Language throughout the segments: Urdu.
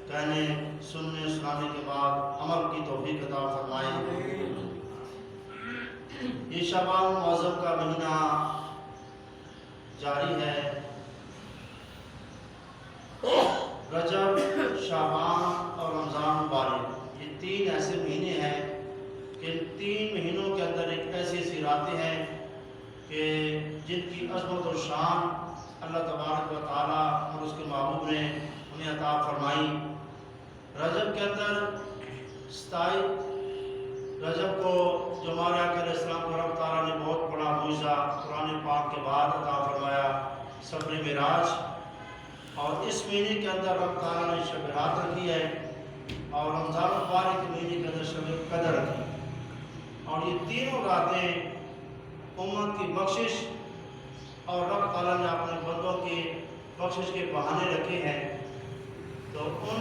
کہنے سننے سنانے کے بعد عمل کی توفیق عطا فرمائے۔ یہ شعبان معظم کا مہینہ جاری ہے۔ رجب، شعبان اور رمضان مبارک، یہ تین ایسے مہینے ہیں کہ ان تین مہینوں کے اندر ایک ایسی راتیں ہیں کہ جن کی عظمت و شان اللہ تبارک و تعالیٰ اور اس کے محبوب نے انہیں عطا فرمائی۔ رجب کے اندر 27 رجب کو جو ہمارے آقا علیہ السلام کو رب تعالیٰ نے بہت بڑا معجزہ قرآن پاک کے بعد عطا فرمایا، سفر معراج، اور اس مہینے کے اندر رب تعالیٰ نے شب برات رکھی ہے، اور رمضان مبارک کے مہینے کے اندر شب قدر رکھی، اور یہ تینوں راتیں امت کی بخشش اور رب تعالیٰ نے اپنے بندوں کی بخشش کے بہانے رکھے ہیں۔ تو ان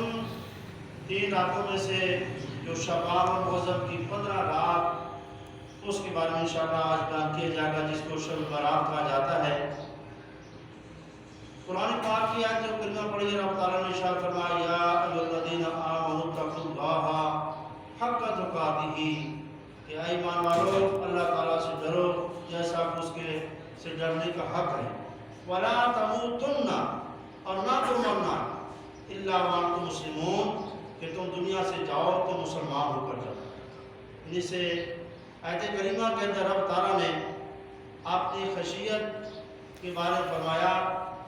تین راتوں میں سے جو شعبان المعظم کی 15 رات، اس کے بارے میں انشاءاللہ آج بیان کیا جائے گا، جس کو شب برات کہا جاتا ہے۔ قرآن پاک کی آیت جو کلمہ پڑھی ہے، رب تعالیٰ نے ارشاد فرمایا، یا ایھا الذین آمنوا اتقوا اللہ حق تقاتہ، کہ اے ایمان والو اللہ تعالیٰ سے ڈرو جیسا کہ اس کے سے ڈرنے کا حق ہے، ولا تموتن، اور نہ تم مرنا، الا وانتم مسلمون، کہ تم دنیا سے جاؤ تو مسلمان ہو کر جاؤ۔ ان سے آیت کریمہ کے اندر رب تعالیٰ نے اپنی خشیت کے بارے میں فرمایا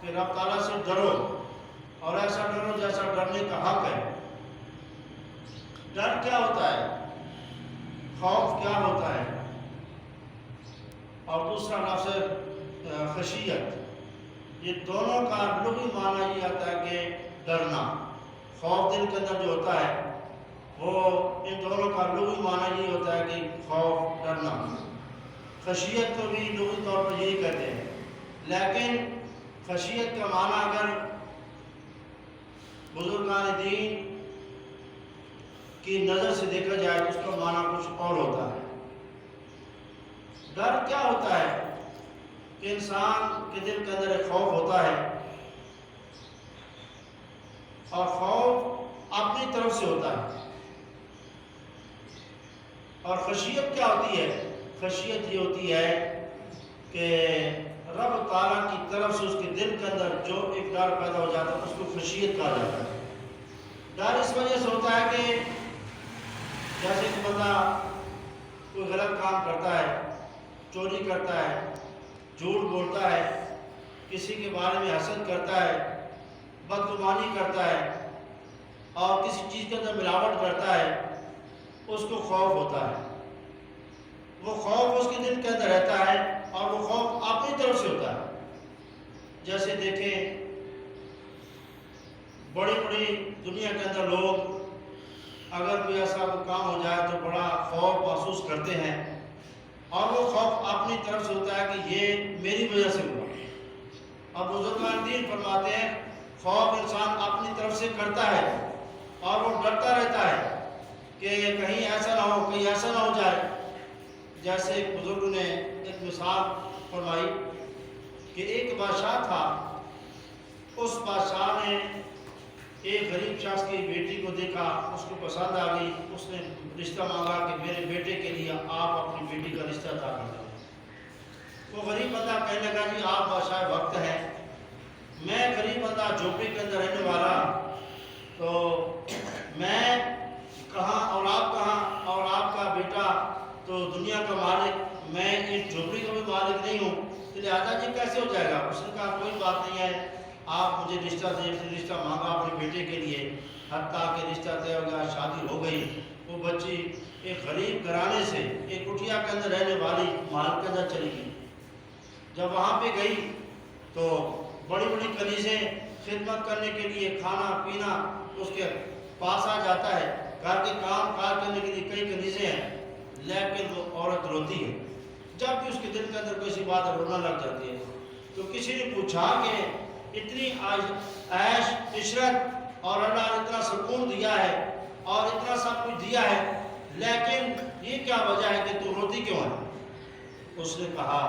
کہ رب تعالیٰ سے ڈرو، اور ایسا ڈرو جیسا ڈرنے کا حق ہے۔ ڈر کیا ہوتا ہے؟ خوف کیا ہوتا ہے؟ اور دوسرا لفظ خشیت، یہ دونوں کا لغوی معنی یہ آتا ہے کہ ڈرنا۔ خوف دل کے اندر جو ہوتا ہے وہ ان دونوں کا لغوی معنی یہ ہوتا ہے کہ خوف، ڈرنا۔ خشیت کو بھی لغوی طور پر یہی کہتے ہیں، لیکن خشیت کا معنی اگر بزرگان دین کی نظر سے دیکھا جائے تو اس کا معنی کچھ اور ہوتا ہے۔ ڈر کیا ہوتا ہے؟ کہ انسان کے دل کے اندر ایک خوف ہوتا ہے، اور خوف اپنی طرف سے ہوتا ہے۔ اور خشیت کیا ہوتی ہے؟ خشیت یہ ہوتی ہے کہ رب تعالیٰ کی طرف سے اس کے دل کے اندر جو ایک ڈر پیدا ہو جاتا ہے اس کو خشیت کہا جاتا ہے۔ ڈر اس وجہ سے ہوتا ہے کہ جیسے کہ بندہ کوئی غلط کام کرتا ہے، چوری کرتا ہے، جھوٹ بولتا ہے، کسی کے بارے میں حسد کرتا ہے، بدگمانی کرتا ہے، اور کسی چیز کے اندر ملاوٹ کرتا ہے، اس کو خوف ہوتا ہے۔ وہ خوف اس کے دل کے اندر رہتا ہے، اور وہ خوف اپنی طرف سے ہوتا ہے۔ جیسے دیکھیں بڑی بڑی دنیا کے اندر لوگ اگر کوئی ایسا کام ہو جائے تو بڑا خوف محسوس کرتے ہیں، اور وہ خوف اپنی طرف سے ہوتا ہے کہ یہ میری وجہ سے ہوا۔ اور بزرگان دین فرماتے ہیں خوف انسان اپنی طرف سے کرتا ہے، اور وہ ڈرتا رہتا ہے کہ کہیں ایسا نہ ہو، کہیں ایسا نہ ہو جائے۔ جیسے ایک بزرگ نے ایک مثال فرمائی کہ ایک بادشاہ تھا، اس بادشاہ نے ایک غریب شخص کی بیٹی کو دیکھا، اس کو پسند آ گئی، اس نے رشتہ مانگا کہ میرے بیٹے کے لیے آپ اپنی بیٹی کا رشتہ ادا کر دیں۔ وہ غریب بندہ کہنے لگا جی آپ بادشاہ وقت ہیں، میں غریب بندہ جھوپڑی کے اندر رہنے والا، تو میں کہاں اور آپ کہاں، اور آپ کا بیٹا تو دنیا کا مالک، میں اس جھوپڑی کا بھی مالک نہیں ہوں، تو لہٰذا جی کیسے ہو جائے گا؟ اس نے کہا کوئی بات نہیں ہے، آپ مجھے رشتہ دیں۔ رشتہ مانگا اپنے بیٹے کے لیے، حتیٰ کہ رشتہ طے ہو گیا، شادی ہو گئی۔ وہ بچی ایک غریب گھرانے سے ایک کٹیا کے اندر رہنے والی محل کے اندر چلی گئی۔ جب وہاں پہ گئی تو بڑی بڑی کنیزیں خدمت کرنے کے لیے، کھانا پینا اس کے پاس آ جاتا ہے، گھر کے کام کاج کرنے کے لیے کئی کنیزیں ہیں، لیکن وہ عورت روتی ہے۔ جب بھی اس کے دل کے اندر کوئی سی بات رونا لگ جاتی ہے، تو کسی نے پوچھا کہ اتنی عیش عشرت اور اللہ نے اتنا سکون دیا ہے اور اتنا سب کچھ دیا ہے، لیکن یہ کیا وجہ ہے کہ تو روتی کیوں ہے؟ اس نے کہا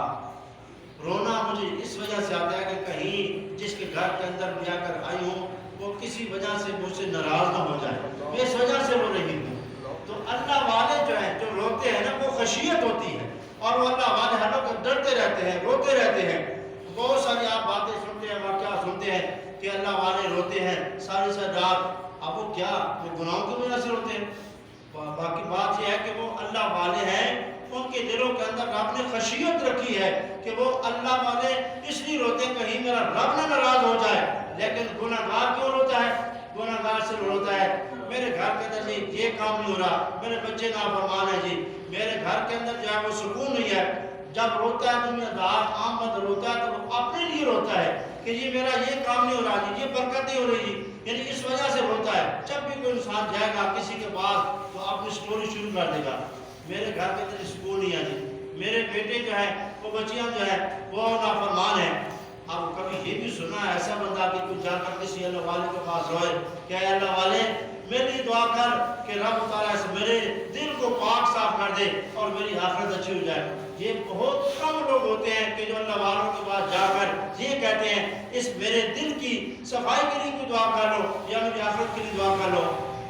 رونا مجھے اس وجہ سے آتا ہے کہ کہیں جس کے گھر کے اندر میں جا کر آئی ہوں وہ کسی وجہ سے مجھ سے ناراض نہ ہو جائے، میں اس وجہ سے رو رہی ہوں۔ تو اللہ والے جو ہیں، جو روتے ہیں نا، وہ خشیت ہوتی ہے، اور وہ اللہ والے ہر وقت ڈرتے رہتے ہیں، روتے رہتے ہیں۔ بہت ساری آپ باتیں سنتے ہیں، واقعات سنتے ہیں کہ اللہ والے روتے ہیں ساری رات۔ اب وہ کیا، وہ گناہوں کی وجہ سے روتے ہیں؟ باقی بات یہ ہے کہ وہ اللہ والے ہیں، ان کے دلوں کے اندر رب نے خشیت رکھی ہے کہ وہ اللہ والے اس لیے روتے ہیں کہیں میرا رب نہ ناراض ہو جائے۔ لیکن گناہ گار کیوں روتا ہے؟ گناہ گار سے روتا ہے میرے گھر کے اندر جی یہ کام نہیں ہو رہا، میرے بچے نافرمان ہیں جی، میرے گھر کے اندر جو ہے وہ سکون نہیں ہے۔ جب روتا ہے دنیا دار عام بند روتا ہے تو وہ اپنے لیے روتا ہے کہ یہ میرا یہ کام نہیں ہو رہا جی، یہ برکت نہیں ہو رہی جی، یعنی اس وجہ سے روتا ہے۔ جب بھی کوئی انسان جائے گا کسی کے پاس تو اپنی سٹوری شروع کر دے گا، میرے گھر کے اندر سکون نہیں ہے جی، میرے بیٹے جو ہیں وہ بچیاں جو ہیں وہ نافرمان ہیں۔ اب کبھی یہ بھی سنا ہے ایسا بندہ کہ کوئی جا کر کسی اللہ والے کے پاس روئے کہ اے اللہ والے میرے لیے دعا کر کہ رب تعالیٰ سے میرے دل کو پاک صاف کر دے اور میری آخرت اچھی ہو جائے۔ یہ بہت کم لوگ ہوتے ہیں کہ جو اللہ والوں کے پاس جا کر یہ کہتے ہیں اس میرے دل کی صفائی کے لیے کوئی دعا کر لو یا میری آخرت کے لیے دعا کر لو۔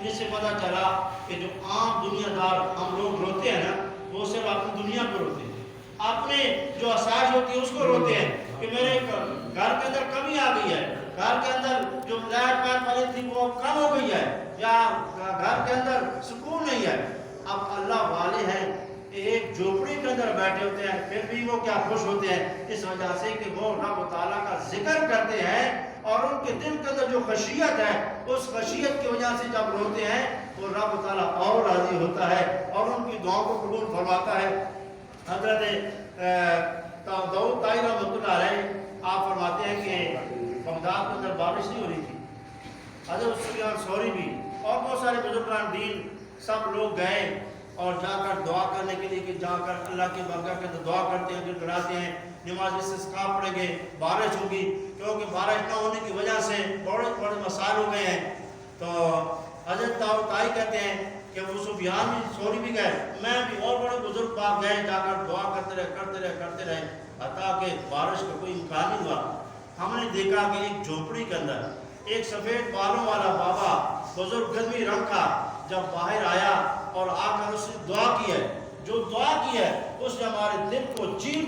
اس سے پتہ چلا کہ جو عام دنیا دار ہم لوگ روتے ہیں نا، وہ صرف اپنی دنیا کو روتے ہیں، اپنے جو آسائش ہوتی ہے اس کو روتے ہیں کہ میرے گھر کے اندر کمی آ گئی ہے، گھر کے اندر جو لائٹ پائپ والی تھی وہ کم ہو گئی ہے، یا گھر کے اندر سکون نہیں ہے۔ اب اللہ والے ہیں ایک جھوپڑی کے اندر بیٹھے ہوتے ہیں، پھر بھی وہ کیا خوش ہوتے ہیں، اس وجہ سے کہ وہ رب تعالیٰ کا ذکر کرتے ہیں، اور ان کے دل کے اندر جو خشیت ہے اس خشیت کی وجہ سے جب روتے ہیں وہ رب تعالیٰ اور راضی ہوتا ہے اور ان کی دعاؤں کو قبول فرماتا ہے۔ حضرت داؤد طائی رحمۃ اللہ علیہ آپ فرماتے ہیں کہ بغداد کے اندر بارش نہیں ہو رہی تھی، حضرت سفیان ثوری بھی اور بہت سارے بزرگان دین سب لوگ گئے اور جا کر دعا کرنے کے لیے کہ جا کر اللہ کی بارگاہ کے اندر دعا کرتے ہیں، گڑ گڑاتے ہیں، نماز استسقاء پڑھیں گے، بارش ہوگی، کیونکہ بارش نہ ہونے کی وجہ سے بڑے بڑے مسائل ہو گئے ہیں۔ تو حضرت داؤد طائی کہتے ہیں کہ وہ سفیان ثوری بھی گئے، میں بھی اور بڑے بزرگ پاک گئے، جا کر دعا کرتے رہے حتیٰ کہ بارش کا کوئی امکان نہیں ہوا۔ ہم نے دیکھا کہ ایک جھوپڑی کے اندر ایک سفید بالوں والا بابا بزرگ گدمی رنگ کا جب باہر آیا اور آ کر اس نے دعا کی ہے، جو دعا کی ہے اس نے ہمارے دل کو چیر